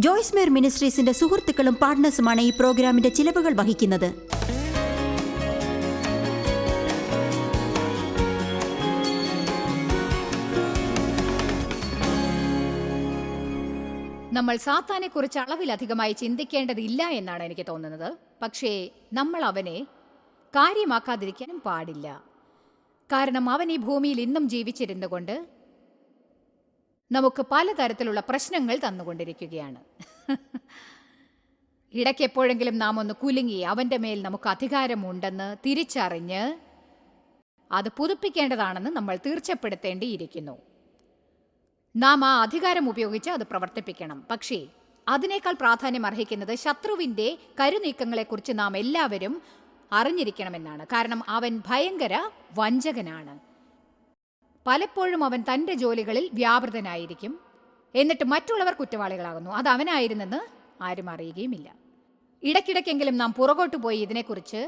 ജോയ്സ് മേർ മിനിസ്ട്രീസിന്റെ സുഹൃത്തുക്കളും പാർട്ട്നേഴ്സുമാണ് ഈ പ്രോഗ്രാമിന്റെ ചിലവുകൾ വഹിക്കുന്നത്. നമ്മൾ സാത്താനെക്കുറിച്ച് അളവിലധികമായി ചിന്തിക്കേണ്ടതില്ല എന്നാണ് എനിക്ക് തോന്നുന്നത്. പക്ഷേ നമ്മൾ അവനെ കാര്യമാക്കാതിരിക്കാനും പാടില്ല. കാരണം അവൻ ഈ ഭൂമിയിൽ ഇന്നും ജീവിച്ചിരുന്നുകൊണ്ട് നമുക്ക് പലതരത്തിലുള്ള പ്രശ്നങ്ങൾ തന്നുകൊണ്ടിരിക്കുകയാണ്. ഇടയ്ക്കെപ്പോഴെങ്കിലും നാം ഒന്ന് കുലുങ്ങി അവൻ്റെ മേൽ നമുക്ക് അധികാരമുണ്ടെന്ന് തിരിച്ചറിഞ്ഞ് അത് പുതുപ്പിക്കേണ്ടതാണെന്ന് നമ്മൾ തീർച്ചപ്പെടുത്തേണ്ടിയിരിക്കുന്നു. നാം ആ അധികാരം ഉപയോഗിച്ച് അത് പ്രവർത്തിപ്പിക്കണം. പക്ഷേ അതിനേക്കാൾ പ്രാധാന്യം അർഹിക്കുന്നത് ശത്രുവിൻ്റെ കരുനീക്കങ്ങളെക്കുറിച്ച് നാം എല്ലാവരും അറിഞ്ഞിരിക്കണമെന്നാണ്. കാരണം അവൻ ഭയങ്കര വഞ്ചകനാണ്. പലപ്പോഴും അവൻ തൻ്റെ ജോലികളിൽ വ്യാപൃതനായിരിക്കും, എന്നിട്ട് മറ്റുള്ളവർ കുറ്റവാളികളാകുന്നു. അത് അവനായിരുന്നെന്ന് ആരും അറിയുകയുമില്ല. ഇടയ്ക്കിടയ്ക്കെങ്കിലും നാം പുറകോട്ട് പോയി ഇതിനെക്കുറിച്ച്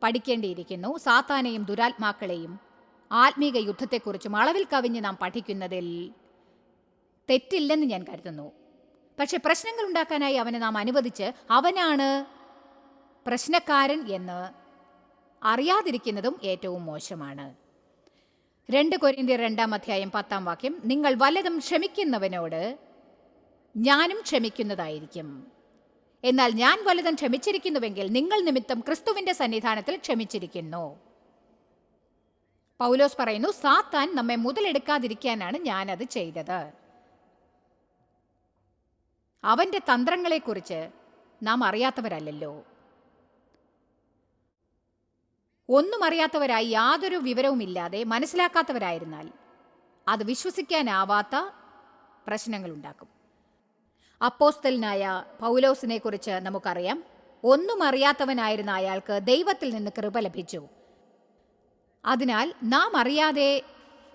പഠിക്കേണ്ടിയിരിക്കുന്നു. സാത്താനെയും ദുരാത്മാക്കളെയും ആത്മീക യുദ്ധത്തെക്കുറിച്ചും അളവിൽ കവിഞ്ഞ് നാം പഠിക്കുന്നതിൽ തെറ്റില്ലെന്ന് ഞാൻ കരുതുന്നു. പക്ഷെ പ്രശ്നങ്ങൾ ഉണ്ടാക്കാനായി അവനെ നാം അനുവദിച്ച് അവനാണ് പ്രശ്നക്കാരൻ എന്ന് അറിയാതിരിക്കുന്നതും ഏറ്റവും മോശമാണ്. 2 കൊരിന്ത്യർ 2:10 നിങ്ങൾ വല്ലതും ക്ഷമിക്കുന്നവനോട് ഞാനും ക്ഷമിക്കുന്നതായിരിക്കും. എന്നാൽ ഞാൻ വല്ലതും ക്ഷമിച്ചിരിക്കുന്നുവെങ്കിൽ നിങ്ങൾ നിമിത്തം ക്രിസ്തുവിന്റെ സന്നിധാനത്തിൽ ക്ഷമിച്ചിരിക്കുന്നു. പൗലോസ് പറയുന്നു, സാത്താൻ നമ്മെ മുതലെടുക്കാതിരിക്കാനാണ് ഞാനത് ചെയ്തത്. അവന്റെ തന്ത്രങ്ങളെക്കുറിച്ച് നാം അറിയാത്തവരല്ലല്ലോ. ഒന്നും അറിയാത്തവരായി യാതൊരു വിവരവുമില്ലാതെ മനസ്സിലാക്കാത്തവരായിരുന്നാൽ അത് വിശ്വസിക്കാനാവാത്ത പ്രശ്നങ്ങളുണ്ടാക്കും. അപ്പോസ്തലനായ പൗലോസിനെ കുറിച്ച് നമുക്കറിയാം. ഒന്നും അറിയാത്തവനായിരുന്ന അയാൾക്ക് ദൈവത്തിൽ നിന്ന് കൃപ ലഭിച്ചു. അതിനാൽ നാം അറിയാതെ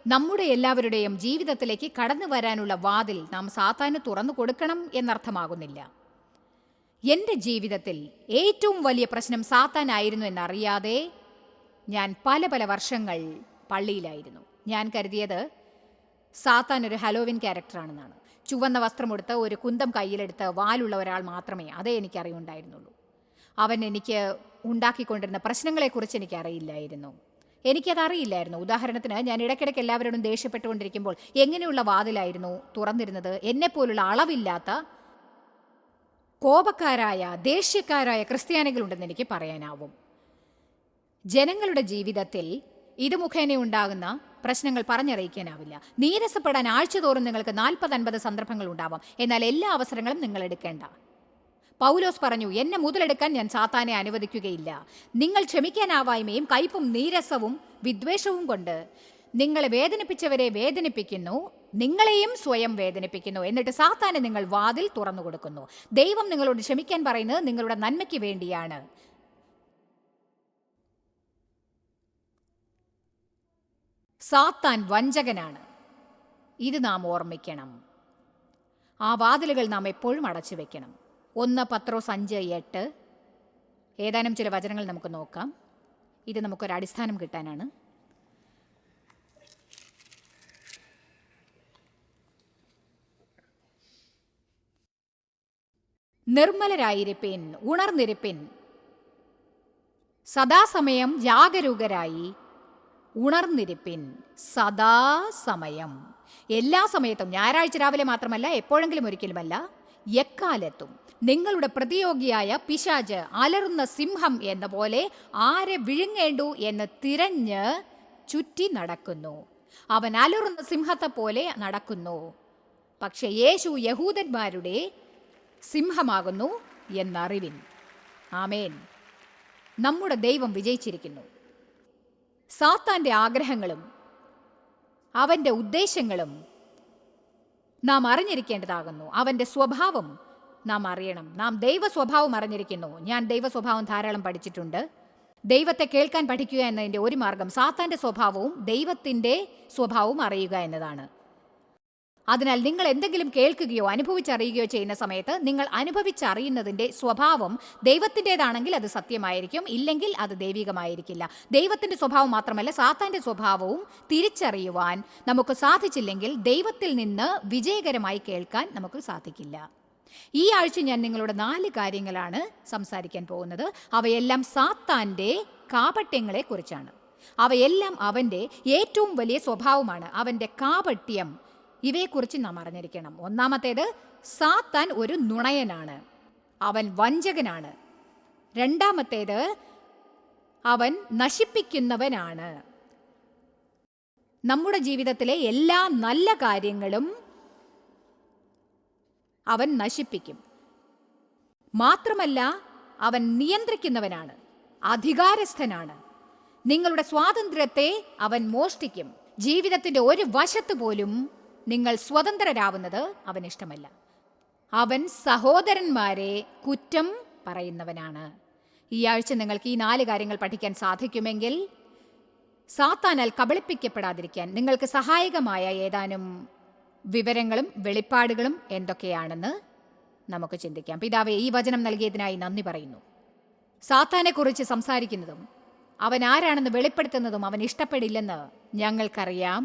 നമ്മുടെ എല്ലാവരുടെയും ജീവിതത്തിലേക്ക് കടന്നു വരാനുള്ള വാതിൽ നാം സാത്താന് തുറന്നു കൊടുക്കണം എന്നർത്ഥമാകുന്നില്ല. എൻ്റെ ജീവിതത്തിൽ ഏറ്റവും വലിയ പ്രശ്നം സാത്താനായിരുന്നു എന്നറിയാതെ ഞാൻ പല വർഷങ്ങൾ പള്ളിയിലായിരുന്നു. ഞാൻ കരുതിയത് സാത്താൻ ഒരു ഹലോവിൻ ക്യാരക്ടറാണെന്നാണ്. ചുവന്ന വസ്ത്രമെടുത്ത് ഒരു കുന്തം കയ്യിലെടുത്ത് വാലുള്ള ഒരാൾ മാത്രമേ അതേ എനിക്കറിവുണ്ടായിരുന്നുള്ളൂ. അവൻ എനിക്ക് ഉണ്ടാക്കിക്കൊണ്ടിരുന്ന പ്രശ്നങ്ങളെക്കുറിച്ച് എനിക്കറിയില്ലായിരുന്നു. എനിക്കതറിയില്ലായിരുന്നു. ഉദാഹരണത്തിന്, ഞാൻ ഇടയ്ക്കിടയ്ക്ക് എല്ലാവരോടും ദേഷ്യപ്പെട്ടുകൊണ്ടിരിക്കുമ്പോൾ എങ്ങനെയുള്ള വാതിലായിരുന്നു തുറന്നിരുന്നത്? എന്നെപ്പോലുള്ള അളവില്ലാത്ത കോപക്കാരായ ദേഷ്യക്കാരായ ക്രിസ്ത്യാനികളുണ്ടെന്ന് എനിക്ക് പറയാനാവും. ജനങ്ങളുടെ ജീവിതത്തിൽ ഇത് മുഖേന ഉണ്ടാകുന്ന പ്രശ്നങ്ങൾ പറഞ്ഞറിയിക്കാനാവില്ല. നീരസപ്പെടാൻ ആഴ്ചതോറും നിങ്ങൾക്ക് 40-50 സന്ദർഭങ്ങൾ ഉണ്ടാവാം. എന്നാൽ എല്ലാ അവസരങ്ങളും നിങ്ങൾ എടുക്കേണ്ട. പൗലോസ് പറഞ്ഞു, എന്നെ മുതലെടുക്കാൻ ഞാൻ സാത്താനെ അനുവദിക്കുകയില്ല. നിങ്ങൾ ക്ഷമിക്കാനാവായ്മയും കയ്പും നീരസവും വിദ്വേഷവും കൊണ്ട് നിങ്ങളെ വേദനിപ്പിച്ചവരെ വേദനിപ്പിക്കുന്നു, നിങ്ങളെയും സ്വയം വേദനിപ്പിക്കുന്നു. എന്നിട്ട് സാത്താനെ നിങ്ങൾ വാതിൽ തുറന്നു കൊടുക്കുന്നു. ദൈവം നിങ്ങളോട് ക്ഷമിക്കാൻ പറയുന്നത് നിങ്ങളുടെ നന്മയ്ക്ക് വേണ്ടിയാണ്. സാത്താൻ വഞ്ചകനാണ്. ഇത് നാം ഓർമ്മിക്കണം. ആ വാതിലുകൾ നാം എപ്പോഴും അടച്ചു വെക്കണം. 1 പത്രോസ് 5:8 ഏതാനും ചില വചനങ്ങൾ നമുക്ക് നോക്കാം. ഇത് നമുക്കൊരടിസ്ഥാനം കിട്ടാനാണ്. നിർമ്മലരായിരിപ്പിൻ, ഉണർന്നിരിപ്പിൻ, സദാസമയം ജാഗരൂകരായി ഉണർന്നിരിപ്പിൻ. സദാസമയം, എല്ലാ സമയത്തും, ഞായറാഴ്ച രാവിലെ മാത്രമല്ല, എപ്പോഴെങ്കിലും ഒരിക്കലുമല്ല, എക്കാലത്തും. നിങ്ങളുടെ പ്രതിയോഗിയായ പിശാച് അലറുന്ന സിംഹം എന്ന പോലെ ആരെ വിഴുങ്ങേണ്ടു എന്ന് തിരഞ്ഞ് ചുറ്റി നടക്കുന്നു. അവൻ അലറുന്ന സിംഹത്തെ പോലെ നടക്കുന്നു. പക്ഷെ യേശു യഹൂദന്മാരുടെ സിംഹമാകുന്നു എന്നറിവിൻ. ആമേൻ. നമ്മുടെ ദൈവം വിജയിച്ചിരിക്കുന്നു. സാത്താൻ്റെ ആഗ്രഹങ്ങളും അവൻ്റെ ഉദ്ദേശങ്ങളും നാം അറിഞ്ഞിരിക്കേണ്ടതാകുന്നു. അവൻ്റെ സ്വഭാവം നാം അറിയണം. നാം ദൈവ സ്വഭാവം അറിഞ്ഞിരിക്കുന്നു. ഞാൻ ദൈവ സ്വഭാവം ധാരാളം പഠിച്ചിട്ടുണ്ട്. ദൈവത്തെ കേൾക്കാൻ പഠിക്കുക എന്നതിൻ്റെ ഒരു മാർഗം സാത്താൻ്റെ സ്വഭാവവും ദൈവത്തിൻ്റെ സ്വഭാവവും അറിയുക എന്നതാണ്. അതിനാൽ നിങ്ങൾ എന്തെങ്കിലും കേൾക്കുകയോ അനുഭവിച്ചറിയുകയോ ചെയ്യുന്ന സമയത്ത് നിങ്ങൾ അനുഭവിച്ചറിയുന്നതിൻ്റെ സ്വഭാവം ദൈവത്തിൻ്റെതാണെങ്കിൽ അത് സത്യമായിരിക്കും, ഇല്ലെങ്കിൽ അത് ദൈവികമായിരിക്കില്ല. ദൈവത്തിൻ്റെ സ്വഭാവം മാത്രമല്ല, സാത്താൻ്റെ സ്വഭാവവും തിരിച്ചറിയുവാൻ നമുക്ക് സാധിച്ചില്ലെങ്കിൽ ദൈവത്തിൽ നിന്ന് വിജയകരമായി കേൾക്കാൻ നമുക്ക് സാധിക്കില്ല. ഈ ആഴ്ച ഞാൻ നിങ്ങളോട് 4 കാര്യങ്ങളാണ് സംസാരിക്കാൻ പോകുന്നത്. അവയെല്ലാം സാത്താൻ്റെ കാപട്യങ്ങളെ കുറിച്ചാണ്. അവയെല്ലാം അവൻ്റെ ഏറ്റവും വലിയ സ്വഭാവമാണ്, അവൻ്റെ കാപട്യം. ഇവയെക്കുറിച്ച് നാം അറിഞ്ഞിരിക്കണം. ഒന്നാമത്തേത്, സാത്താൻ ഒരു നുണയനാണ്, അവൻ വഞ്ചകനാണ്. രണ്ടാമത്തേത്, അവൻ നശിപ്പിക്കുന്നവനാണ്. നമ്മുടെ ജീവിതത്തിലെ എല്ലാ നല്ല കാര്യങ്ങളും അവൻ നശിപ്പിക്കും. മാത്രമല്ല, അവൻ നിയന്ത്രിക്കുന്നവനാണ്, അധികാരസ്ഥനാണ്. നിങ്ങളുടെ സ്വാതന്ത്ര്യത്തെ അവൻ മോഷ്ടിക്കും. ജീവിതത്തിൻ്റെ ഒരു വശത്ത് പോലും നിങ്ങൾ സ്വതന്ത്രരാവുന്നത് അവന് ഇഷ്ടമല്ല. അവൻ സഹോദരന്മാരെ കുറ്റം പറയുന്നവനാണ്. ഈ ആഴ്ച നിങ്ങൾക്ക് ഈ 4 കാര്യങ്ങൾ പഠിക്കാൻ സാധിക്കുമെങ്കിൽ സാത്താനാൽ കബളിപ്പിക്കപ്പെടാതിരിക്കാൻ നിങ്ങൾക്ക് സഹായകമായ ഏതാനും വിവരങ്ങളും വെളിപ്പാടുകളും എന്തൊക്കെയാണെന്ന് നമുക്ക് ചിന്തിക്കാം. പിതാവേ, ഈ വചനം നൽകിയതിനായി നന്ദി പറയുന്നു. സാത്താനെക്കുറിച്ച് സംസാരിക്കുന്നതും അവൻ ആരാണെന്ന് വെളിപ്പെടുത്തുന്നതും അവൻ ഇഷ്ടപ്പെടില്ലെന്ന് ഞങ്ങൾക്കറിയാം.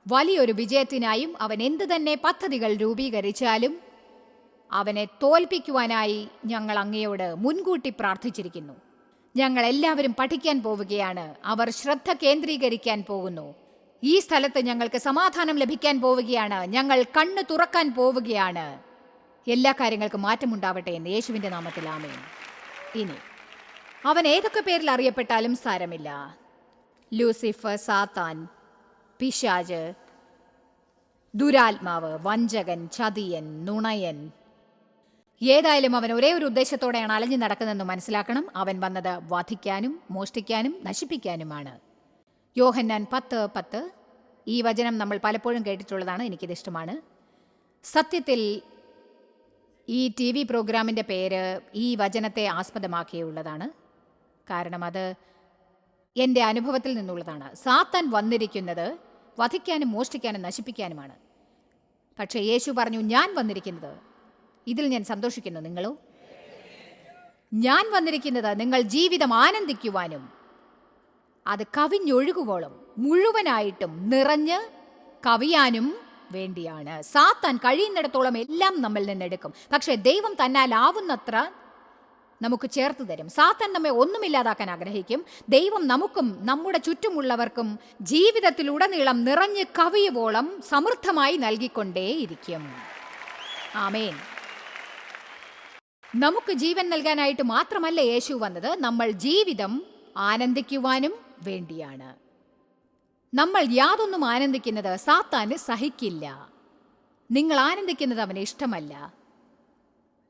വലിയൊരു വിജയത്തിനായും അവൻ എന്തു തന്നെ പദ്ധതികൾ രൂപീകരിച്ചാലും അവനെ തോൽപ്പിക്കുവാനായി ഞങ്ങൾ അങ്ങയോട് മുൻകൂട്ടി പ്രാർത്ഥിച്ചിരിക്കുന്നു. ഞങ്ങൾ എല്ലാവരും പഠിക്കാൻ പോവുകയാണ്. അവർ ശ്രദ്ധ കേന്ദ്രീകരിക്കാൻ പോകുന്നു. ഈ സ്ഥലത്ത് ഞങ്ങൾക്ക് സമാധാനം ലഭിക്കാൻ പോവുകയാണ്. ഞങ്ങൾ കണ്ണ് തുറക്കാൻ പോവുകയാണ്. എല്ലാ കാര്യങ്ങൾക്കും മാറ്റമുണ്ടാവട്ടെ എന്ന് യേശുവിൻ്റെ നാമത്തിൽ ആമേൻ. ഇനി അവൻ ഏതൊക്കെ പേരിൽ അറിയപ്പെട്ടാലും സാരമില്ല. ലൂസിഫർ, സാത്താൻ, പിശാച്, ദുരാത്മാവ്, വഞ്ചകൻ, ചതിയൻ, നുണയൻ, ഏതായാലും അവൻ ഒരേ ഒരു ഉദ്ദേശത്തോടെയാണ് അലഞ്ഞു നടക്കുന്നതെന്ന് മനസ്സിലാക്കണം. അവൻ വന്നത് വധിക്കാനും മോഷ്ടിക്കാനും നശിപ്പിക്കാനുമാണ്. യോഹന്നാൻ 10:10. ഈ വചനം നമ്മൾ പലപ്പോഴും കേട്ടിട്ടുള്ളതാണ്. എനിക്കിത് ഇഷ്ടമാണ്. സത്യത്തിൽ ഈ TV പ്രോഗ്രാമിൻ്റെ പേര് ഈ വചനത്തെ ആസ്പദമാക്കിയുള്ളതാണ്. കാരണം അത് എൻ്റെ അനുഭവത്തിൽ നിന്നുള്ളതാണ്. സാത്താൻ വന്നിരിക്കുന്നത് വധിക്കാനും മോഷ്ടിക്കാനും നശിപ്പിക്കാനുമാണ്. പക്ഷേ യേശു പറഞ്ഞു, ഞാൻ വന്നിരിക്കുന്നത്, ഇതിൽ ഞാൻ സന്തോഷിക്കുന്നു. നിങ്ങളോ? ഞാൻ വന്നിരിക്കുന്നത് നിങ്ങൾ ജീവിതം ആനന്ദിക്കുവാനും അത് കവിഞ്ഞൊഴുകുവോളം മുഴുവനായിട്ടും നിറഞ്ഞ് കവിയാനും വേണ്ടിയാണ്. സാത്താൻ കഴിയുന്നിടത്തോളം എല്ലാം നമ്മിൽ നിന്നെടുക്കും. പക്ഷേ ദൈവം തന്നാൽ ആവുന്നത്ര നമുക്ക് ചേർത്ത് തരും. സാത്താൻ നമ്മെ ഒന്നുമില്ലാതാക്കാൻ ആഗ്രഹിക്കും. ദൈവം നമുക്കും നമ്മുടെ ചുറ്റുമുള്ളവർക്കും ജീവിതത്തിലുടനീളം നിറഞ്ഞ് കവിയുവോളം സമൃദ്ധമായി നൽകിക്കൊണ്ടേയിരിക്കും. ആമേൻ. നമുക്ക് ജീവൻ നൽകാനായിട്ട് മാത്രമല്ല യേശു വന്നത്, നമ്മൾ ജീവിതം ആനന്ദിക്കുവാനും വേണ്ടിയാണ്. നമ്മൾ യാതൊന്നും ആനന്ദിക്കുന്നത് സാത്താന് സഹിക്കില്ല. നിങ്ങൾ ആനന്ദിക്കുന്നത് അവന് ഇഷ്ടമല്ല.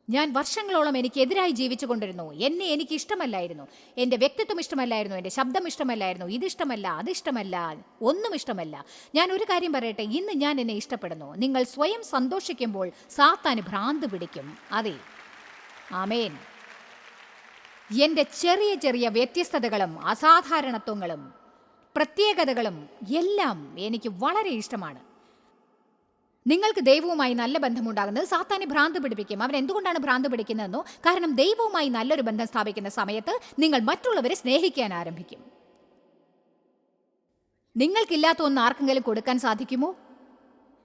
ഞാൻ വർഷങ്ങളോളം എനിക്കെതിരായി ജീവിച്ചു കൊണ്ടിരുന്നു. എന്നെ എനിക്ക് ഇഷ്ടമല്ലായിരുന്നു. എൻ്റെ വ്യക്തിത്വം ഇഷ്ടമല്ലായിരുന്നു, എൻ്റെ ശബ്ദം ഇഷ്ടമല്ലായിരുന്നു, ഇതിഷ്ടമല്ല, അതിഷ്ടമല്ല, ഒന്നും ഇഷ്ടമല്ല. ഞാൻ ഒരു കാര്യം പറയട്ടെ, ഇന്ന് ഞാൻ എന്നെ ഇഷ്ടപ്പെടുന്നു. നിങ്ങൾ സ്വയം സന്തോഷിക്കുമ്പോൾ സാത്താന് ഭ്രാന്ത് പിടിക്കും. അതെ, ആമേൻ. എൻ്റെ ചെറിയ ചെറിയ വ്യത്യസ്തതകളും അസാധാരണത്വങ്ങളും പ്രത്യേകതകളും എല്ലാം എനിക്ക് വളരെ ഇഷ്ടമാണ്. നിങ്ങൾക്ക് ദൈവവുമായി നല്ല ബന്ധമുണ്ടാകുന്നത് സാത്താനെ ഭ്രാന്ത് പിടിപ്പിക്കും. അവൻ എന്തുകൊണ്ടാണ് ഭ്രാന്ത് പിടിക്കുന്നതെന്നോ? കാരണം ദൈവവുമായി നല്ലൊരു ബന്ധം സ്ഥാപിക്കുന്ന സമയത്ത് നിങ്ങൾ മറ്റുള്ളവരെ സ്നേഹിക്കാൻ ആരംഭിക്കും. നിങ്ങൾക്കില്ലാത്ത ഒന്ന് ആർക്കെങ്കിലും കൊടുക്കാൻ സാധിക്കുമോ?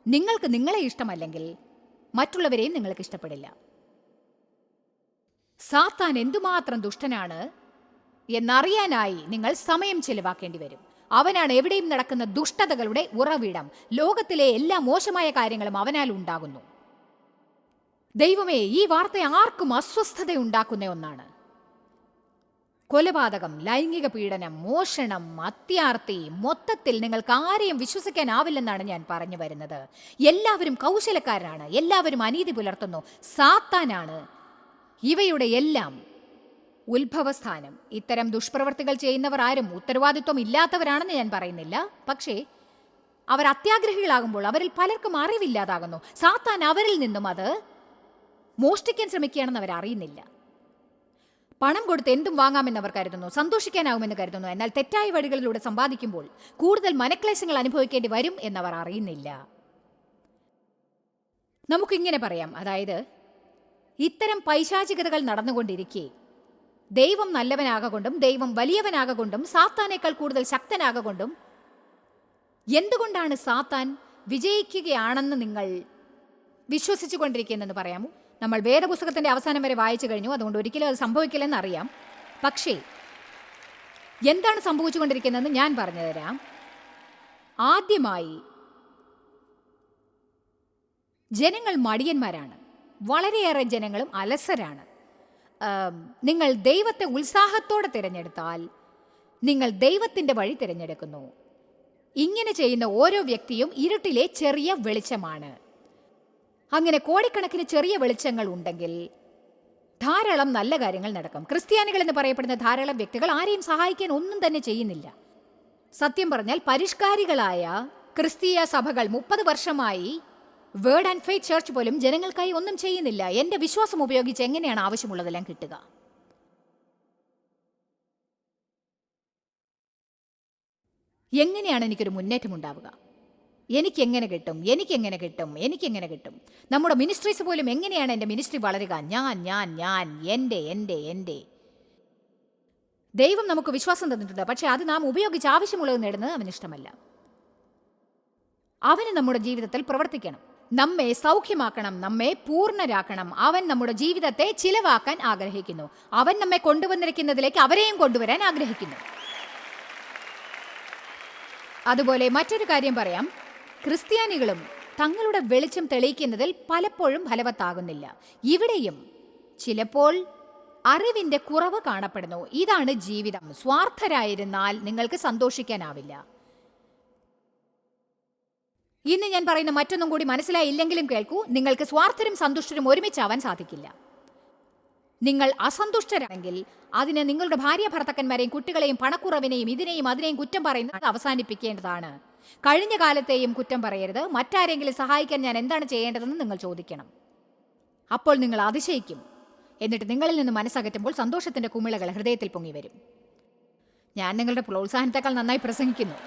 നിങ്ങൾക്ക് നിങ്ങളെ ഇഷ്ടമല്ലെങ്കിൽ മറ്റുള്ളവരെയും നിങ്ങൾക്ക് ഇഷ്ടപ്പെടില്ല. സാത്താൻ എന്തുമാത്രം ദുഷ്ടനാണ് എന്നറിയാനായി നിങ്ങൾ സമയം ചെലവാക്കേണ്ടി വരും. അവനാണ് എവിടെയും നടക്കുന്ന ദുഷ്ടതകളുടെ ഉറവിടം. ലോകത്തിലെ എല്ലാ മോശമായ കാര്യങ്ങളും അവനാൽ ഉണ്ടാകുന്നു. ദൈവമേ, ഈ വാർത്ത ആർക്കും അസ്വസ്ഥത ഉണ്ടാക്കുന്ന ഒന്നാണ്. കൊലപാതകം, ലൈംഗിക പീഡനം, മോഷണം, അത്യാർത്തി, മൊത്തത്തിൽ നിങ്ങൾക്ക് ആരെയും വിശ്വസിക്കാനാവില്ലെന്നാണ് ഞാൻ പറഞ്ഞു വരുന്നത്. എല്ലാവരും കൗശലക്കാരനാണ്, എല്ലാവരും അനീതി പുലർത്തുന്നു. സാത്താനാണ് ഇവയുടെ എല്ലാം ഉത്ഭവസ്ഥാനം. ഇത്തരം ദുഷ്പ്രവർത്തികൾ ചെയ്യുന്നവർ ആരും ഉത്തരവാദിത്വം ഇല്ലാത്തവരാണെന്ന് ഞാൻ പറയുന്നില്ല. പക്ഷേ അവർ അത്യാഗ്രഹികളാകുമ്പോൾ അവരിൽ പലർക്കും അറിവില്ലാതാകുന്നു. സാത്താൻ അവരിൽ നിന്നും അത് മോഷ്ടിക്കാൻ ശ്രമിക്കുകയാണെന്ന് അവർ അറിയുന്നില്ല. പണം കൊടുത്ത് എന്തും വാങ്ങാമെന്ന് അവർ കരുതുന്നു, സന്തോഷിക്കാനാവുമെന്ന് കരുതുന്നു. എന്നാൽ തെറ്റായ വഴികളിലൂടെ സമ്പാദിക്കുമ്പോൾ കൂടുതൽ മനക്ലേശങ്ങൾ അനുഭവിക്കേണ്ടി വരും എന്നവർ അറിയുന്നില്ല. നമുക്കിങ്ങനെ പറയാം, അതായത് ഇത്തരം പൈശാചികതകൾ നടന്നുകൊണ്ടിരിക്കെ ദൈവം നല്ലവനാകൊണ്ടും ദൈവം വലിയവനാകൊണ്ടും സാത്താനേക്കാൾ കൂടുതൽ വിശ്വസിച്ചു കൊണ്ടിരിക്കുന്നതെന്ന് പറയാമോ? നമ്മൾ വേദപുസ്തകത്തിന്റെ അവസാനം വരെ വായിച്ചു കഴിഞ്ഞു, അതുകൊണ്ട് ഒരിക്കലും അത് സംഭവിക്കില്ലെന്ന് അറിയാം. പക്ഷേ എന്താണ് സംഭവിച്ചുകൊണ്ടിരിക്കുന്നതെന്ന് ഞാൻ പറഞ്ഞു തരാം. ആദ്യമായി ജനങ്ങൾ മടിയന്മാരാണ്. വളരെയേറെ ജനങ്ങളും അലസരാണ്. നിങ്ങൾ ദൈവത്തെ ഉത്സാഹത്തോടെ തിരഞ്ഞെടുത്താൽ നിങ്ങൾ ദൈവത്തിൻ്റെ വഴി തിരഞ്ഞെടുക്കുന്നു. ഇങ്ങനെ ചെയ്യുന്ന ഓരോ വ്യക്തിയും ഇരുട്ടിലെ ചെറിയ വെളിച്ചമാണ്. അങ്ങനെ കോടിക്കണക്കിന് ചെറിയ വെളിച്ചങ്ങൾ ഉണ്ടെങ്കിൽ ധാരാളം നല്ല കാര്യങ്ങൾ നടക്കും. ക്രിസ്ത്യാനികൾ എന്ന് പറയപ്പെടുന്ന ധാരാളം വ്യക്തികൾ ആരെയും സഹായിക്കാൻ ഒന്നും തന്നെ ചെയ്യുന്നില്ല. സത്യം പറഞ്ഞാൽ പരിഷ്കാരികളായ ക്രിസ്തീയ സഭകൾ 30 വർഷമായി വേർഡ് ആൻഡ് ഫെയ്ത്ത് ചർച്ച് പോലും ജനങ്ങൾക്കായി ഒന്നും ചെയ്യുന്നില്ല. എൻ്റെ വിശ്വാസം ഉപയോഗിച്ച് എങ്ങനെയാണ് ആവശ്യമുള്ളതെല്ലാം കിട്ടുക? എങ്ങനെയാണ് എനിക്കൊരു മുന്നേറ്റം ഉണ്ടാവുക? എനിക്കെങ്ങനെ കിട്ടും? നമ്മുടെ മിനിസ്ട്രീസ് പോലും എങ്ങനെയാണ് എൻ്റെ മിനിസ്ട്രി വളരുക? ഞാൻ എൻ്റെ ദൈവം നമുക്ക് വിശ്വാസം തന്നിട്ടുണ്ട്, പക്ഷെ അത് നാം ഉപയോഗിച്ച് ആവശ്യമുള്ളത് നേടുന്നത് അവന് ഇഷ്ടമല്ല. അവന് നമ്മുടെ ജീവിതത്തിൽ പ്രവർത്തിക്കണം, നമ്മെ സൗഖ്യമാക്കണം, നമ്മെ പൂർണ്ണരാക്കണം. അവൻ നമ്മുടെ ജീവിതത്തെ ചിലവാക്കാൻ ആഗ്രഹിക്കുന്നു. അവൻ നമ്മെ കൊണ്ടുവന്നിരിക്കുന്നതിലേക്ക് അവരെയും കൊണ്ടുവരാൻ ആഗ്രഹിക്കുന്നു. അതുപോലെ മറ്റൊരു കാര്യം പറയാം. ക്രിസ്ത്യാനികളും തങ്ങളുടെ വെളിച്ചം തെളിയിക്കുന്നതിൽ പലപ്പോഴും ഫലവത്താകുന്നില്ല. ഇവിടെയും ചിലപ്പോൾ അറിവിന്റെ കുറവ് കാണപ്പെടുന്നു. ഇതാണ് ജീവിതം. സ്വാർത്ഥരായിരുന്നാൽ നിങ്ങൾക്ക് സന്തോഷിക്കാനാവില്ല. ഇന്ന് ഞാൻ പറയുന്ന മറ്റൊന്നും കൂടി മനസ്സിലായില്ലെങ്കിലും കേൾക്കൂ. നിങ്ങൾക്ക് സ്വാർത്ഥരും സന്തുഷ്ടരും ഒരുമിച്ചാവാൻ സാധിക്കില്ല. നിങ്ങൾ അസന്തുഷ്ടരാണെങ്കിൽ അതിന് നിങ്ങളുടെ ഭാര്യ ഭർത്താക്കന്മാരെയും കുട്ടികളെയും പണക്കുറവിനെയും ഇതിനെയും അതിനെയും കുറ്റം പറയുന്നത് അവസാനിപ്പിക്കേണ്ടതാണ്. കഴിഞ്ഞ കാലത്തെയും കുറ്റം പറയരുത്. മറ്റാരെങ്കിലും സഹായിക്കാൻ ഞാൻ എന്താണ് ചെയ്യേണ്ടതെന്ന് നിങ്ങൾ ചോദിക്കണം. അപ്പോൾ നിങ്ങൾ അതിശയിക്കും. എന്നിട്ട് നിങ്ങളിൽ നിന്ന് മനസ്സകറ്റുമ്പോൾ സന്തോഷത്തിന്റെ കുമിളകൾ ഹൃദയത്തിൽ പൊങ്ങി വരും. ഞാൻ നിങ്ങളുടെ പ്രോത്സാഹനത്തെക്കാൾ നന്നായി പ്രസംഗിക്കുന്നു.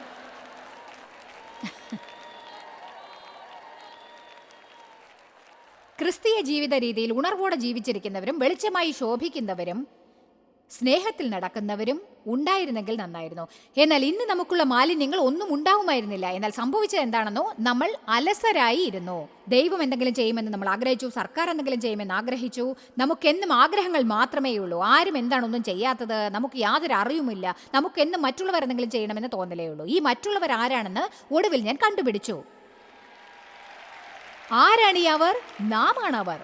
ക്രിസ്തീയ ജീവിത രീതിയിൽ ഉണർവോടെ ജീവിച്ചിരിക്കുന്നവരും വെളിച്ചമായി ശോഭിക്കുന്നവരും സ്നേഹത്തിൽ നടക്കുന്നവരും ഉണ്ടായിരുന്നെങ്കിൽ നന്നായിരുന്നു. എന്നാൽ ഇന്ന് നമുക്കുള്ള മാലിന്യങ്ങൾ ഒന്നും ഉണ്ടാവുമായിരുന്നില്ല. എന്നാൽ സംഭവിച്ചത് എന്താണെന്നോ, നമ്മൾ അലസരായി ഇരുന്നു. ദൈവം എന്തെങ്കിലും ചെയ്യുമെന്ന് നമ്മൾ ആഗ്രഹിച്ചു, സർക്കാർ എന്തെങ്കിലും ചെയ്യുമെന്ന് ആഗ്രഹിച്ചു. നമുക്കെന്നും ആഗ്രഹങ്ങൾ മാത്രമേ ഉള്ളൂ. ആരും എന്താണൊന്നും ചെയ്യാത്തത് നമുക്ക് യാതൊരു അറിവുമില്ല. നമുക്കെന്നും മറ്റുള്ളവർ എന്തെങ്കിലും ചെയ്യണമെന്ന് തോന്നലേ ഉള്ളൂ. ഈ മറ്റുള്ളവർ ആരാണെന്ന് ഒടുവിൽ ഞാൻ കണ്ടുപിടിച്ചു. ആരാണ് ഈ അവർ? നാം ആണ് അവർ.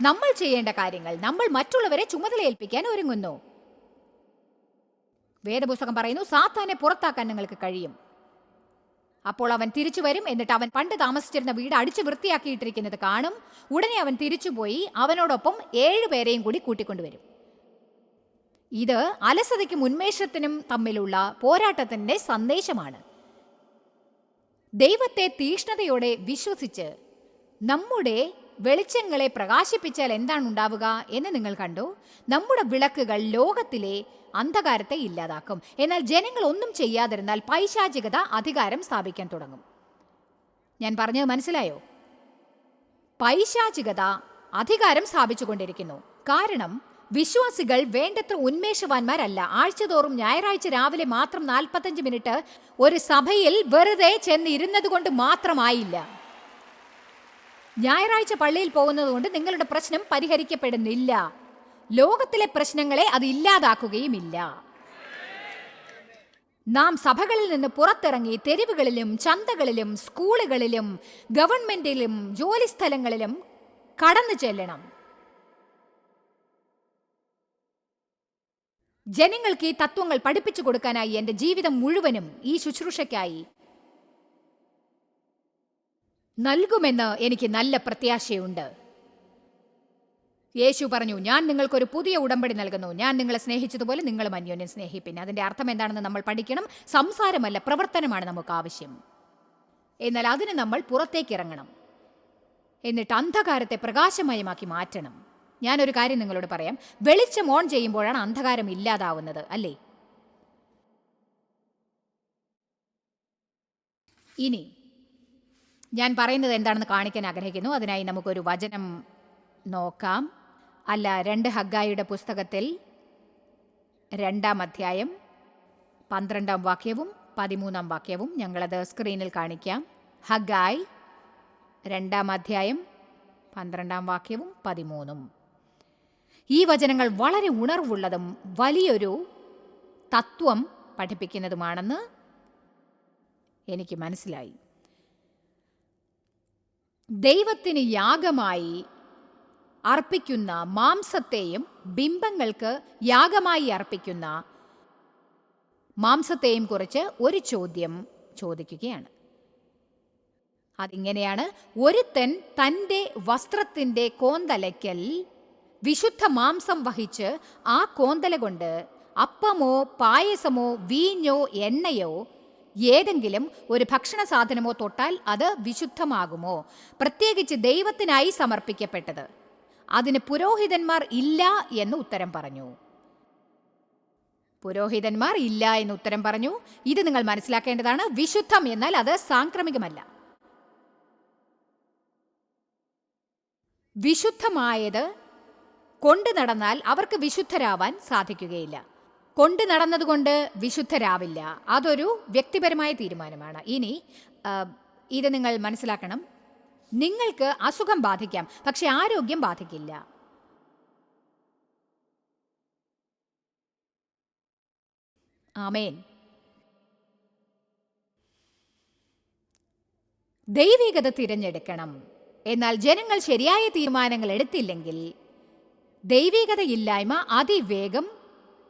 നമ്മൾ ചെയ്യേണ്ട കാര്യങ്ങൾ നമ്മൾ മറ്റുള്ളവരെ ചുമതലയേൽപ്പിക്കാൻ ഒരുങ്ങുന്നു. വേദപുസ്തകം പറയുന്നു, സാത്താനെ പുറത്താക്കാൻ നിങ്ങൾക്ക് കഴിയും. അപ്പോൾ അവൻ തിരിച്ചു വരും. എന്നിട്ട് അവൻ പണ്ട് താമസിച്ചിരുന്ന വീട് അടിച്ചു വൃത്തിയാക്കിയിട്ടിരിക്കുന്നത് കാണും. ഉടനെ അവൻ തിരിച്ചുപോയി അവനോടൊപ്പം 7 പേരെയും കൂടി കൂട്ടിക്കൊണ്ടുവരും. ഇത് അലസതയ്ക്കും ഉന്മേഷത്തിനും തമ്മിലുള്ള പോരാട്ടത്തിന്റെ സന്ദേശമാണ്. ദൈവത്തെ തീഷ്ണതയോടെ വിശ്വസിച്ച് നമ്മുടെ വെളിച്ചങ്ങളെ പ്രകാശിപ്പിച്ചാൽ എന്താണ് ഉണ്ടാവുക എന്ന് നിങ്ങൾ കണ്ടു. നമ്മുടെ വിളക്കുകൾ ലോകത്തിലെ അന്ധകാരത്തെ ഇല്ലാതാക്കും. എന്നാൽ ജനങ്ങൾ ഒന്നും ചെയ്യാതിരുന്നാൽ പൈശാചികത അധികാരം സ്ഥാപിക്കാൻ തുടങ്ങും. ഞാൻ പറഞ്ഞത് മനസ്സിലായോ? പൈശാചികത അധികാരം സ്ഥാപിച്ചുകൊണ്ടിരിക്കുന്നു. കാരണം വിശ്വാസികൾ വേണ്ടത്ര ഉന്മേഷവാന്മാരല്ല. ആഴ്ചതോറും ഞായറാഴ്ച രാവിലെ മാത്രം 45 മിനിറ്റ് ഒരു സഭയിൽ വെറുതെ ചെന്നിരുന്നത് കൊണ്ട് മാത്രമായില്ല. ഞായറാഴ്ച പള്ളിയിൽ പോകുന്നത് കൊണ്ട് നിങ്ങളുടെ പ്രശ്നം പരിഹരിക്കപ്പെടുന്നില്ല. ലോകത്തിലെ പ്രശ്നങ്ങളെ അത് ഇല്ലാതാക്കുകയുമില്ല. നാം സഭകളിൽ നിന്ന് പുറത്തിറങ്ങി തെരുവുകളിലും ചന്തകളിലും സ്കൂളുകളിലും ഗവൺമെന്റിലും ജോലിസ്ഥലങ്ങളിലും കടന്നു ചെല്ലണം. ജനങ്ങൾക്ക് ഈ തത്വങ്ങൾ പഠിപ്പിച്ചു കൊടുക്കാനായി എൻ്റെ ജീവിതം മുഴുവനും ഈ ശുശ്രൂഷയ്ക്കായി നൽകുമെന്ന് എനിക്ക് നല്ല പ്രത്യാശയുണ്ട്. യേശു പറഞ്ഞു, ഞാൻ നിങ്ങൾക്കൊരു പുതിയ ഉടമ്പടി നൽകുന്നു. ഞാൻ നിങ്ങളെ സ്നേഹിച്ചതുപോലെ നിങ്ങളും അന്യോന്യം സ്നേഹിപ്പിൻ. അതിൻ്റെ അർത്ഥം എന്താണെന്ന് നമ്മൾ പഠിക്കണം. സംസാരമല്ല, പ്രവർത്തനമാണ് നമുക്ക് ആവശ്യം. എന്നാൽ അതിന് നമ്മൾ പുറത്തേക്ക് ഇറങ്ങണം. എന്നിട്ട് അന്ധകാരത്തെ പ്രകാശമയമാക്കി മാറ്റണം. ഞാനൊരു കാര്യം നിങ്ങളോട് പറയാം. വെളിച്ചം ഓൺ ചെയ്യുമ്പോഴാണ് അന്ധകാരം ഇല്ലാതാവുന്നത്, അല്ലേ? ഇനി ഞാൻ പറയുന്നത് എന്താണെന്ന് കാണിക്കാൻ ആഗ്രഹിക്കുന്നു. അതിനായി നമുക്കൊരു വചനം നോക്കാം. 2 ഹഗ്ഗായിയുടെ പുസ്തകത്തിൽ 2-ാം അധ്യായം 12-ാം വാക്യവും 13-ാം വാക്യവും ഞങ്ങളത് സ്ക്രീനിൽ കാണിക്കാം. ഹഗ്ഗായി 2-ാം അധ്യായം 12 വാക്യവും 13. ഈ വചനങ്ങൾ വളരെ ഉണർവുള്ളതും വലിയൊരു തത്വം പഠിപ്പിക്കുന്നതുമാണെന്ന് എനിക്ക് മനസ്സിലായി. ദൈവത്തിന് യാഗമായി അർപ്പിക്കുന്ന മാംസത്തെയും ബിംബങ്ങൾക്ക് യാഗമായി അർപ്പിക്കുന്ന മാംസത്തെയും കുറിച്ച് ഒരു ചോദ്യം ചോദിക്കുകയാണ്. അതിങ്ങനെയാണ്: ഒരുത്തൻ തൻ്റെ വസ്ത്രത്തിൻ്റെ കോന്തലയ്ക്കൽ വിശുദ്ധ മാംസം വഹിച്ച് ആ കോന്തല കൊണ്ട് അപ്പമോ പായസമോ വീഞ്ഞോ എണ്ണയോ ഏതെങ്കിലും ഒരു ഭക്ഷണ സാധനമോ തൊട്ടാൽ അത് വിശുദ്ധമാകുമോ? പ്രത്യേകിച്ച് ദൈവത്തിനായി സമർപ്പിക്കപ്പെട്ടത്. അതിന് പുരോഹിതന്മാർ ഇല്ല എന്ന് ഉത്തരം പറഞ്ഞു. പുരോഹിതന്മാർ ഇല്ല എന്ന് ഉത്തരം പറഞ്ഞു. ഇത് നിങ്ങൾ മനസ്സിലാക്കേണ്ടതാണ്. വിശുദ്ധം എന്നാൽ അത് സാംക്രമികമല്ല. വിശുദ്ധമായത് കൊണ്ടു നടന്നാൽ അവർക്ക് വിശുദ്ധരാവാൻ സാധിക്കുകയില്ല. കൊണ്ടു നടന്നതുകൊണ്ട് വിശുദ്ധരാവില്ല. അതൊരു വ്യക്തിപരമായ തീരുമാനമാണ്. ഇനി ഇത് നിങ്ങൾ മനസ്സിലാക്കണം. നിങ്ങൾക്ക് അസുഖം ബാധിക്കാം, പക്ഷെ ആരോഗ്യം ബാധിക്കില്ല. ആമേൻ. ദൈവികത തിരഞ്ഞെടുക്കണം. എന്നാൽ ജനങ്ങൾ ശരിയായ തീരുമാനങ്ങൾ എടുത്തില്ലെങ്കിൽ ദൈവികതയില്ലായ്മ അതിവേഗം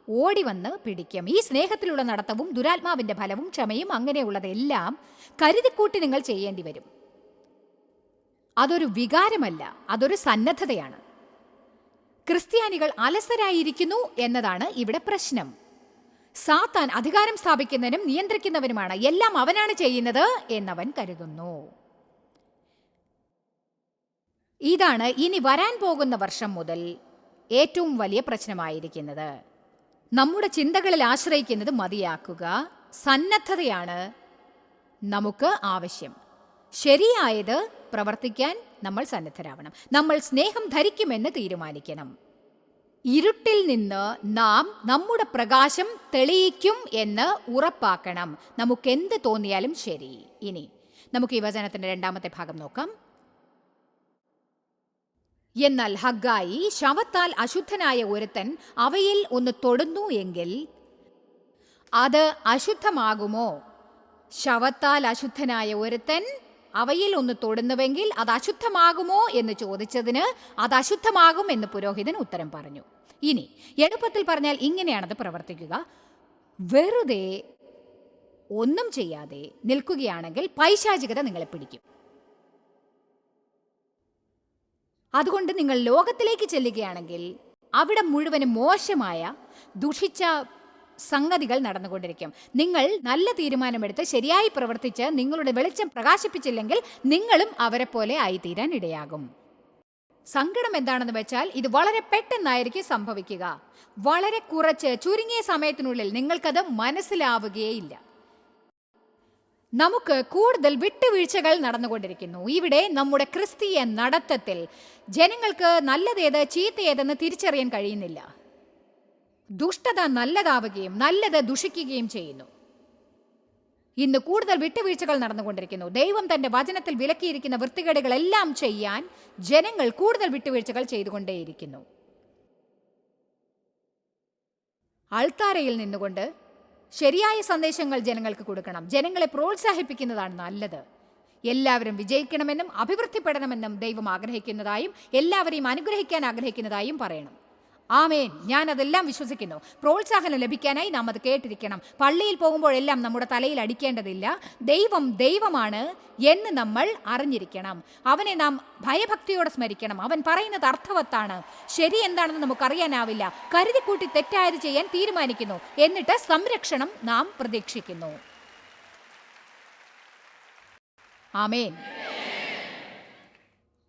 ഓടിവന്ന് പിടിക്കും. ഈ സ്നേഹത്തിലുള്ള നടത്തവും ദുരാത്മാവിന്റെ ഫലവും ക്ഷമയും അങ്ങനെയുള്ളതെല്ലാം കരുതിക്കൂട്ടി നിങ്ങൾ ചെയ്യേണ്ടി വരും. അതൊരു വികാരമല്ല, അതൊരു സന്നദ്ധതയാണ്. ക്രിസ്ത്യാനികൾ അലസരായിരിക്കുന്നു എന്നതാണ് ഇവിടെ പ്രശ്നം. സാത്താൻ അധികാരം സ്ഥാപിക്കുന്നവനും നിയന്ത്രിക്കുന്നവനുമാണ്. എല്ലാം അവനാണ് ചെയ്യുന്നത് എന്നവൻ കരുതുന്നു. ഇതാണ് ഇനി വരാൻ പോകുന്ന വർഷം മുതൽ ഏറ്റവും വലിയ പ്രശ്നമായിരിക്കുന്നത്. നമ്മുടെ ചിന്തകളിൽ ആശ്രയിക്കുന്നത് മതിയാക്കുക. സന്നദ്ധതയാണ് നമുക്ക് ആവശ്യം. ശരിയായത് പ്രവർത്തിക്കാൻ നമ്മൾ സന്നദ്ധരാവണം. നമ്മൾ സ്നേഹം ധരിക്കുമെന്ന് തീരുമാനിക്കണം. ഇരുട്ടിൽ നിന്ന് നാം നമ്മുടെ പ്രകാശം തെളിയിക്കും എന്ന് ഉറപ്പാക്കണം. നമുക്കെന്ത് തോന്നിയാലും ശരി. ഇനി നമുക്ക് ഈ വചനത്തിന്റെ 2ാമത്തെ ഭാഗം നോക്കാം. എന്നാൽ ഹഗ്ഗായി, ശവത്താൽ അശുദ്ധനായ ഒരുത്തൻ അവയിൽ ഒന്ന് തൊടുന്നു എങ്കിൽ അത് അശുദ്ധമാകുമോ? ശവത്താൽ അശുദ്ധനായ ഒരുത്തൻ അവയിൽ ഒന്ന് തൊടുന്നുവെങ്കിൽ അത് അശുദ്ധമാകുമോ എന്ന് ചോദിച്ചതിന് അത് അശുദ്ധമാകും എന്ന് പുരോഹിതൻ ഉത്തരം പറഞ്ഞു. ഇനി എളുപ്പത്തിൽ പറഞ്ഞാൽ ഇങ്ങനെയാണത് പ്രവർത്തിക്കുക. വെറുതെ ഒന്നും ചെയ്യാതെ നിൽക്കുകയാണെങ്കിൽ പൈശാചികത നിങ്ങളെ പിടിക്കും. അതുകൊണ്ട് നിങ്ങൾ ലോകത്തിലേക്ക് ചെല്ലുകയാണെങ്കിൽ അവിടെ മുഴുവനും മോശമായ ദുഷിച്ച സംഗതികൾ നടന്നുകൊണ്ടിരിക്കും. നിങ്ങൾ നല്ല തീരുമാനമെടുത്ത് ശരിയായി പ്രവർത്തിച്ച് നിങ്ങളുടെ വെളിച്ചം പ്രകാശിപ്പിച്ചില്ലെങ്കിൽ നിങ്ങളും അവരെ പോലെ ആയിത്തീരാൻ ഇടയാകും. സങ്കടം എന്താണെന്ന് വെച്ചാൽ ഇത് വളരെ പെട്ടെന്നായിരിക്കും സംഭവിക്കുക. വളരെ കുറച്ച് ചുരുങ്ങിയ സമയത്തിനുള്ളിൽ നിങ്ങൾക്കത് മനസ്സിലാവുകയില്ല. നമുക്ക് കൂടുതൽ വിട്ടുവീഴ്ചകൾ നടന്നുകൊണ്ടിരിക്കുന്നു. ഇവിടെ നമ്മുടെ ക്രിസ്തീയ നടത്തത്തിൽ ജനങ്ങൾക്ക് നല്ലതേത് ചീത്തയേതെന്ന് തിരിച്ചറിയാൻ കഴിയുന്നില്ല. ദുഷ്ടത നല്ലതാവുകയും നല്ലത് ദുഷിക്കുകയും ചെയ്യുന്നു. ഇന്ന് കൂടുതൽ വിട്ടുവീഴ്ചകൾ നടന്നുകൊണ്ടിരിക്കുന്നു. ദൈവം തന്റെ വചനത്തിൽ വിലക്കിയിരിക്കുന്ന വൃത്തികേടുകളെല്ലാം ചെയ്യാൻ ജനങ്ങൾ കൂടുതൽ വിട്ടുവീഴ്ചകൾ ചെയ്തുകൊണ്ടേയിരിക്കുന്നു. അൾത്താരയിൽ നിന്നുകൊണ്ട് ശരിയായ സന്ദേശങ്ങൾ ജനങ്ങൾക്ക് കൊടുക്കണം. ജനങ്ങളെ പ്രോത്സാഹിപ്പിക്കുന്നതാണ് നല്ലത്. എല്ലാവരും വിജയിക്കണമെന്നും അഭിവൃദ്ധിപ്പെടണമെന്നും ദൈവം ആഗ്രഹിക്കുന്നതായും എല്ലാവരെയും അനുഗ്രഹിക്കാൻ ആഗ്രഹിക്കുന്നതായും പറയണം. ആമേൻ. ഞാൻ അതെല്ലാം വിശ്വസിക്കുന്നു. പ്രോത്സാഹനം ലഭിക്കാനായി നാം അത് കേട്ടിരിക്കണം. പള്ളിയിൽ പോകുമ്പോഴെല്ലാം നമ്മുടെ തലയിൽ അടിക്കേണ്ടതില്ല. ദൈവം ദൈവമാണ് എന്ന് നമ്മൾ അറിഞ്ഞിരിക്കണം. അവനെ നാം ഭയഭക്തിയോടെ സ്മരിക്കണം. അവൻ പറയുന്നത് അർത്ഥവത്താണ്. ശരി എന്താണെന്ന് നമുക്കറിയാനാവില്ല. കരുതിക്കൂട്ടി തെറ്റായത് ചെയ്യാൻ തീരുമാനിക്കുന്നു. എന്നിട്ട് സംരക്ഷണം നാം പ്രതീക്ഷിക്കുന്നു. ആമേൻ.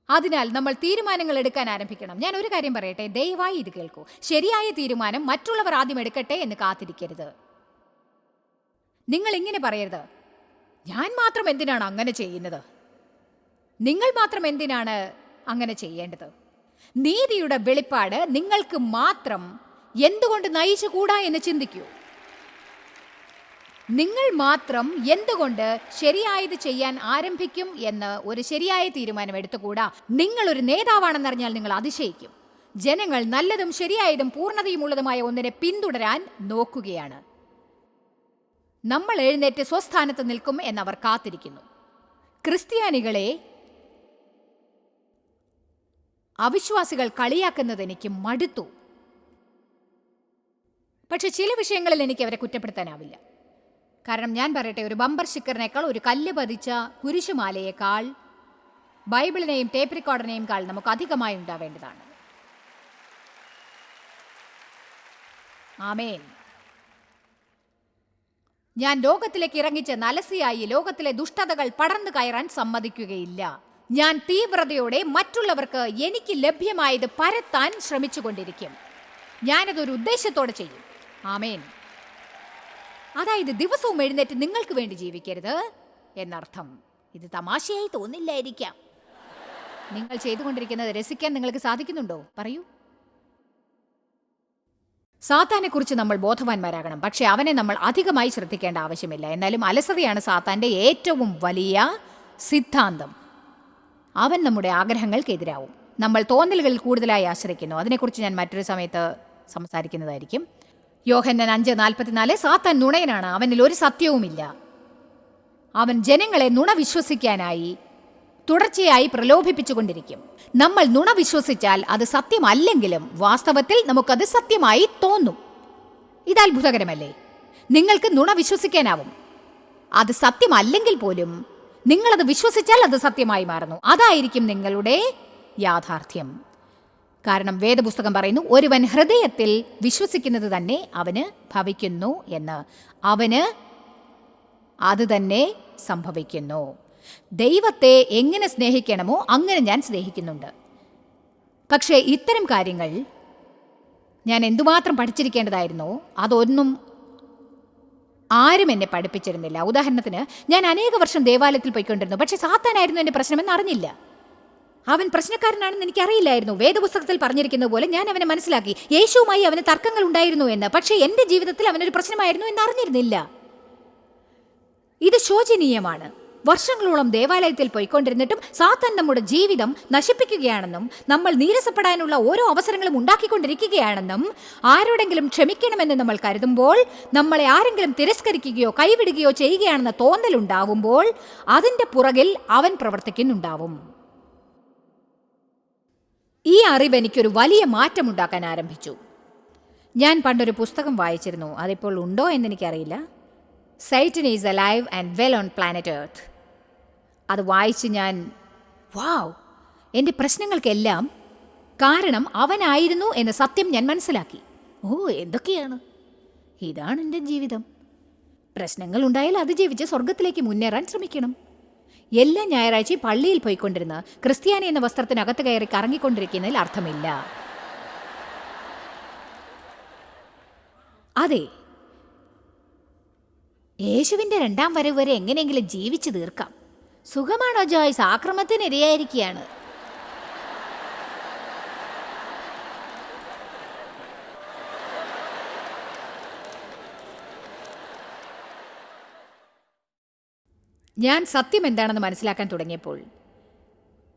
അതിനാൽ നമ്മൾ തീരുമാനങ്ങൾ എടുക്കാൻ ആരംഭിക്കണം. ഞാൻ ഒരു കാര്യം പറയട്ടെ, ദയവായി ഇത് കേൾക്കൂ. ശരിയായ തീരുമാനം മറ്റുള്ളവർ ആദ്യം എടുക്കട്ടെ എന്ന് കാത്തിരിക്കരുത്. നിങ്ങൾ ഇങ്ങനെ പറയരുത്, ഞാൻ മാത്രം എന്തിനാണ് അങ്ങനെ ചെയ്യുന്നത്, നിങ്ങൾ മാത്രം എന്തിനാണ് അങ്ങനെ ചെയ്യേണ്ടത്. നീതിയുടെ വെളിപ്പാട് നിങ്ങൾക്ക് മാത്രം എന്തുകൊണ്ട് നയിച്ചുകൂടാ എന്ന് ചിന്തിക്കൂ. നിങ്ങൾ മാത്രം എന്തുകൊണ്ട് ശരിയായത് ചെയ്യാൻ ആരംഭിക്കും എന്ന് ഒരു ശരിയായ തീരുമാനം എടുത്തുകൂടാ? നിങ്ങൾ ഒരു നേതാവാണെന്നറിഞ്ഞാൽ നിങ്ങൾ അതിശയിക്കും. ജനങ്ങൾ നല്ലതും ശരിയായതും പൂർണ്ണതയുമുള്ളതുമായ ഒന്നിനെ പിന്തുടരാൻ നോക്കുകയാണ്. നമ്മൾ എഴുന്നേറ്റ് സ്വസ്ഥാനത്ത് നിൽക്കും എന്നവർ കാത്തിരിക്കുന്നു. ക്രിസ്ത്യാനികളെ അവിശ്വാസികൾ കളിയാക്കുന്നത് എനിക്ക് മടുത്തു. പക്ഷെ ചില വിഷയങ്ങളിൽ എനിക്ക് അവരെ കുറ്റപ്പെടുത്താനാവില്ല. കാരണം ഞാൻ പറയട്ടെ, ഒരു ബമ്പർ സ്റ്റിക്കറിനേക്കാൾ, ഒരു കല്ല് പതിച്ച കുരിശുമാലയേക്കാൾ, ബൈബിളിനെയും ടേപ്പ് റെക്കോർഡറിനെയും കാൾ നമുക്ക് അധികമായി ഉണ്ടാവേണ്ടതാണ്. ആമേൻ. ഞാൻ ലോകത്തിലേക്ക് ഇറങ്ങിച്ച് അലസിയായി ലോകത്തിലെ ദുഷ്ടതകൾ പടർന്നു കയറാൻ സമ്മതിക്കുകയില്ല. ഞാൻ തീവ്രതയോടെ മറ്റുള്ളവർക്ക് എനിക്ക് ലഭ്യമായത് പരത്താൻ ശ്രമിച്ചുകൊണ്ടിരിക്കും. ഞാനതൊരു ഉദ്ദേശത്തോടെ ചെയ്യും. ആമേൻ. അതായത് ദിവസവും എഴുന്നേറ്റ് നിങ്ങൾക്ക് വേണ്ടി ജീവിക്കരുത് എന്നർത്ഥം. ഇത് തമാശയായി തോന്നില്ലായിരിക്കാം. നിങ്ങൾ ചെയ്തുകൊണ്ടിരിക്കുന്നത് രസിക്കാൻ നിങ്ങൾക്ക് സാധിക്കുന്നുണ്ടോ? പറയൂ. സാത്താനെ കുറിച്ച് നമ്മൾ ബോധവാന്മാരാകണം. പക്ഷെ അവനെ നമ്മൾ അധികമായി ശ്രദ്ധിക്കേണ്ട ആവശ്യമില്ല. എന്നാലും അലസതയാണ് സാത്താന്റെ ഏറ്റവും വലിയ സിദ്ധാന്തം. അവൻ നമ്മുടെ ആഗ്രഹങ്ങൾക്കെതിരാവും. നമ്മൾ തോന്നലുകളിൽ കൂടുതലായി ആശ്രയിക്കുന്നു. അതിനെക്കുറിച്ച് ഞാൻ മറ്റൊരു സമയത്ത് സംസാരിക്കുന്നതായിരിക്കും. യോഹന്നാൻ 5:44 സാത്താൻ നുണയനാണ്, അവനിൽ ഒരു സത്യവുമില്ല. അവൻ ജനങ്ങളെ നുണ വിശ്വസിക്കാനായി തുടർച്ചയായി പ്രലോഭിപ്പിച്ചുകൊണ്ടിരിക്കും. നമ്മൾ നുണ വിശ്വസിച്ചാൽ അത് സത്യമല്ലെങ്കിലും വാസ്തവത്തിൽ നമുക്കത് സത്യമായി തോന്നും. ഇത് അത്ഭുതകരമല്ലേ? നിങ്ങൾക്ക് നുണ വിശ്വസിക്കാനാവും. അത് സത്യമല്ലെങ്കിൽ പോലും നിങ്ങളത് വിശ്വസിച്ചാൽ അത് സത്യമായി മാറുന്നു. അതായിരിക്കും നിങ്ങളുടെ യാഥാർത്ഥ്യം. കാരണം വേദപുസ്തകം പറയുന്നു, ഒരുവൻ ഹൃദയത്തിൽ വിശ്വസിക്കുന്നത് തന്നെ അവന് ഭവിക്കുന്നു എന്ന്. അവന് അത് തന്നെ സംഭവിക്കുന്നു. ദൈവത്തെ എങ്ങനെ സ്നേഹിക്കണമോ അങ്ങനെ ഞാൻ സ്നേഹിക്കുന്നുണ്ട്. പക്ഷേ ഇത്തരം കാര്യങ്ങൾ ഞാൻ എന്തുമാത്രം പഠിച്ചിരിക്കേണ്ടതായിരുന്നോ അതൊന്നും ആരും എന്നെ പഠിപ്പിച്ചിരുന്നില്ല. ഉദാഹരണത്തിന്, ഞാൻ അനേക വർഷം ദേവാലയത്തിൽ പോയിക്കൊണ്ടിരുന്നു. പക്ഷെ സാത്താനായിരുന്നു എൻ്റെ പ്രശ്നമെന്ന് അറിഞ്ഞില്ല. അവൻ പ്രശ്നക്കാരനാണെന്ന് എനിക്കറിയില്ലായിരുന്നു. വേദപുസ്തകത്തിൽ പറഞ്ഞിരിക്കുന്ന പോലെ ഞാൻ അവനെ മനസ്സിലാക്കി. യേശുവുമായി അവന് തർക്കങ്ങൾ ഉണ്ടായിരുന്നു എന്ന്. പക്ഷേ എൻ്റെ ജീവിതത്തിൽ അവനൊരു പ്രശ്നമായിരുന്നു എന്ന് അറിഞ്ഞിരുന്നില്ല. ഇത് ശോചനീയമാണ്. വർഷങ്ങളോളം ദേവാലയത്തിൽ പോയിക്കൊണ്ടിരുന്നിട്ടും സാത്താൻ നമ്മുടെ ജീവിതം നശിപ്പിക്കുകയാണെന്നും നമ്മൾ നീരസപ്പെടാനുള്ള ഓരോ അവസരങ്ങളും ഉണ്ടാക്കിക്കൊണ്ടിരിക്കുകയാണെന്നും ആരോടെങ്കിലും ക്ഷമിക്കണമെന്ന് നമ്മൾ കരുതുമ്പോൾ, നമ്മളെ ആരെങ്കിലും തിരസ്കരിക്കുകയോ കൈവിടുകയോ ചെയ്യുകയാണെന്ന തോന്നലുണ്ടാവുമ്പോൾ അതിൻ്റെ പുറകിൽ അവൻ പ്രവർത്തിക്കുന്നുണ്ടാവും. ഈ അറിവ് എനിക്കൊരു വലിയ മാറ്റമുണ്ടാക്കാൻ ആരംഭിച്ചു. ഞാൻ പണ്ടൊരു പുസ്തകം വായിച്ചിരുന്നു. അതിപ്പോൾ ഉണ്ടോ എന്നെനിക്കറിയില്ല. Satan is alive and well on planet Earth. അത് വായിച്ച് ഞാൻ വാവ്, എൻ്റെ പ്രശ്നങ്ങൾക്കെല്ലാം കാരണം അവനായിരുന്നു എന്ന സത്യം ഞാൻ മനസ്സിലാക്കി. ഓ, എന്തൊക്കെയാണ്! ഇതാണ് എൻ്റെ ജീവിതം. പ്രശ്നങ്ങൾ ഉണ്ടായാൽ അതിജീവിച്ച് സ്വർഗത്തിലേക്ക് മുന്നേറാൻ ശ്രമിക്കണം. എല്ലാ ഞായറാഴ്ചയും പള്ളിയിൽ പോയിക്കൊണ്ടിരുന്ന ക്രിസ്ത്യാനി എന്ന വസ്ത്രത്തിനകത്ത് കയറി കറങ്ങിക്കൊണ്ടിരിക്കുന്നതിൽ അർത്ഥമില്ല. അതെ, യേശുവിൻ്റെ 2ാം വരവ് വരെ എങ്ങനെയെങ്കിലും ജീവിച്ചു തീർക്കാം. സുഖമാണോ ജോയ്സ്? ആക്രമണത്തിനിരയായിരിക്കുകയാണ്. ഞാൻ സത്യം എന്താണെന്ന് മനസ്സിലാക്കാൻ തുടങ്ങിയപ്പോൾ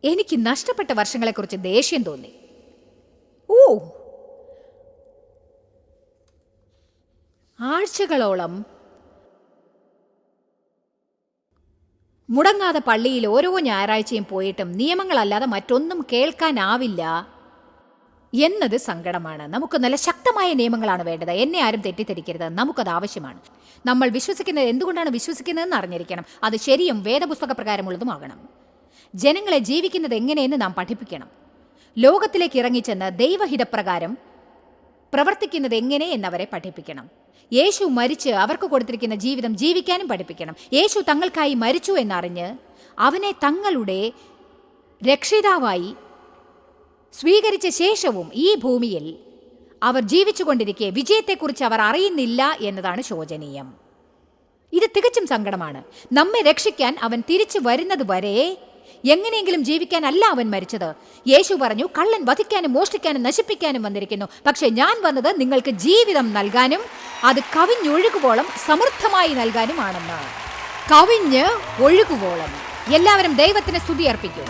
എനിക്ക് നഷ്ടപ്പെട്ട വർഷങ്ങളെക്കുറിച്ച് ദേഷ്യം തോന്നി. ആഴ്ചകളോളം മുടങ്ങാതെ പള്ളിയിൽ ഓരോ ഞായറാഴ്ചയും പോയിട്ടും നിയമങ്ങളല്ലാതെ മറ്റൊന്നും കേൾക്കാനാവില്ല എന്നത് സങ്കടമാണ്. നമുക്ക് നല്ല ശക്തമായ നിയമങ്ങളാണ് വേണ്ടത്. എന്നെ ആരും തെറ്റിദ്ധരിക്കരുത്, നമുക്കത് ആവശ്യമാണ്. നമ്മൾ വിശ്വസിക്കുന്നത് എന്തുകൊണ്ടാണ് വിശ്വസിക്കുന്നതെന്ന് അറിഞ്ഞിരിക്കണം. അത് ശരിയും വേദപുസ്തക പ്രകാരമുള്ളതുമാകണം. ജനങ്ങളെ ജീവിക്കുന്നത് എങ്ങനെയെന്ന് നാം പഠിപ്പിക്കണം. ലോകത്തിലേക്ക് ഇറങ്ങിച്ചെന്ന് ദൈവഹിതപ്രകാരം പ്രവർത്തിക്കുന്നത് എങ്ങനെ എന്നവരെ പഠിപ്പിക്കണം. യേശു മരിച്ച് അവർക്ക് കൊടുത്തിരിക്കുന്ന ജീവിതം ജീവിക്കാനും പഠിപ്പിക്കണം. യേശു തങ്ങൾക്കായി മരിച്ചു എന്നറിഞ്ഞ് അവനെ തങ്ങളുടെ രക്ഷിതാവായി സ്വീകരിച്ച ശേഷവും ഈ ഭൂമിയിൽ അവർ ജീവിച്ചുകൊണ്ടിരിക്കെ വിജയത്തെക്കുറിച്ച് അവർ അറിയുന്നില്ല എന്നതാണ് ശോചനീയം. ഇത് തികച്ചും സങ്കടമാണ്. നമ്മെ രക്ഷിക്കാൻ അവൻ തിരിച്ചു വരുന്നത് വരെ എങ്ങനെയെങ്കിലും ജീവിക്കാനല്ല അവൻ മരിച്ചത്. യേശു പറഞ്ഞു, കള്ളൻ വധിക്കാനും മോഷ്ടിക്കാനും നശിപ്പിക്കാനും വന്നിരിക്കുന്നു, പക്ഷെ ഞാൻ വന്നത് നിങ്ങൾക്ക് ജീവിതം നൽകാനും അത് കവിഞ്ഞൊഴുകുവോളം സമൃദ്ധമായി നൽകാനുമാണെന്ന്. കവിഞ്ഞ് ഒഴുകുവോളം. എല്ലാവരും ദൈവത്തിന് സ്തുതി അർപ്പിക്കൂ.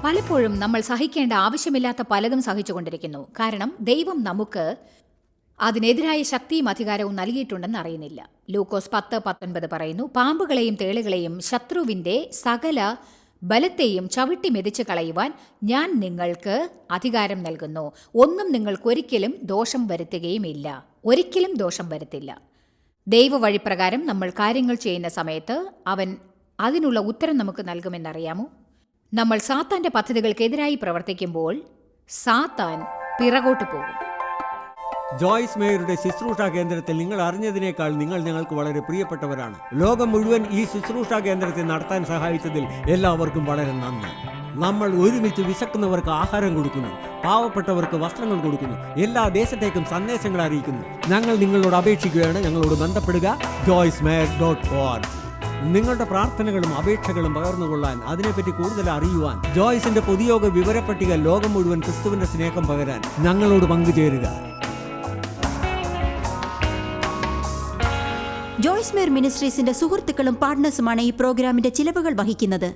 പലപ്പോഴും നമ്മൾ സഹിക്കേണ്ട ആവശ്യമില്ലാത്ത പലതും സഹിച്ചുകൊണ്ടിരിക്കുന്നു. കാരണം ദൈവം നമുക്ക് അതിനെതിരായ ശക്തിയും അധികാരവും നൽകിയിട്ടുണ്ടെന്ന് അറിയുന്നില്ല. ലൂക്കോസ് 10:19 പറയുന്നു, പാമ്പുകളെയും തേളുകളെയും ശത്രുവിന്റെ സകല ബലത്തെയും ചവിട്ടി മെതിച്ച് കളയുവാൻ ഞാൻ നിങ്ങൾക്ക് അധികാരം നൽകുന്നു. ഒന്നും നിങ്ങൾക്കൊരിക്കലും ദോഷം വരുത്തുകയുമില്ല. ഒരിക്കലും ദോഷം വരുത്തില്ല. ദൈവവഴിപ്രകാരം നമ്മൾ കാര്യങ്ങൾ ചെയ്യുന്ന സമയത്ത് അവൻ അതിനുള്ള ഉത്തരം നമുക്ക് നൽകുമെന്നറിയാമോ? നമ്മൾ സാത്താന്റെ പദ്ധതികൾക്കെതിരായി പ്രവർത്തിക്കുമ്പോൾ സാത്താൻ പിറകോട്ട് പോകും. ജോയ്സ് മേയറുടെ ശുശ്രൂഷാ കേന്ദ്രത്തിൽ നിങ്ങൾ അറിഞ്ഞതിനേക്കാൾ നിങ്ങൾ ഞങ്ങൾക്ക് വളരെ പ്രിയപ്പെട്ടവരാണ്. ലോകം മുഴുവൻ ഈ ശുശ്രൂഷാ കേന്ദ്രത്തെ നടത്താൻ സഹായിച്ചതിൽ എല്ലാവർക്കും വളരെ നന്ദി. നമ്മൾ ഒരുമിച്ച് വിശക്കുന്നവർക്ക് ആഹാരം കൊടുക്കുന്നു, പാവപ്പെട്ടവർക്ക് വസ്ത്രങ്ങൾ കൊടുക്കുന്നു, എല്ലാ ദേശത്തേക്കും സന്ദേശങ്ങൾ അറിയിക്കുന്നു. ഞങ്ങൾ നിങ്ങളോട് അപേക്ഷിക്കുകയാണ്, ഞങ്ങളോട് ബന്ധപ്പെടുക. joycemeyer.org. നിങ്ങളുടെ പ്രാർത്ഥനകളും അപേക്ഷകളും പകർന്നുകൊള്ളാൻ, അതിനെപ്പറ്റി കൂടുതൽ അറിയുവാൻ, ജോയ്സിന്റെ പൊതുയോഗ വിവരപ്പട്ടിക ലോകം മുഴുവൻ ക്രിസ്തുവിന്റെ സ്നേഹം പകരാൻ ഞങ്ങളോട് പങ്കുചേരുക. ജോയ്സ് മേയർ മിനിസ്ട്രീസിന്റെ സുഹൃത്തുക്കളും പാർട്ട്നേഴ്സുമാണ് ഈ പ്രോഗ്രാമിന്റെ ചിലവുകൾ വഹിക്കുന്നത്.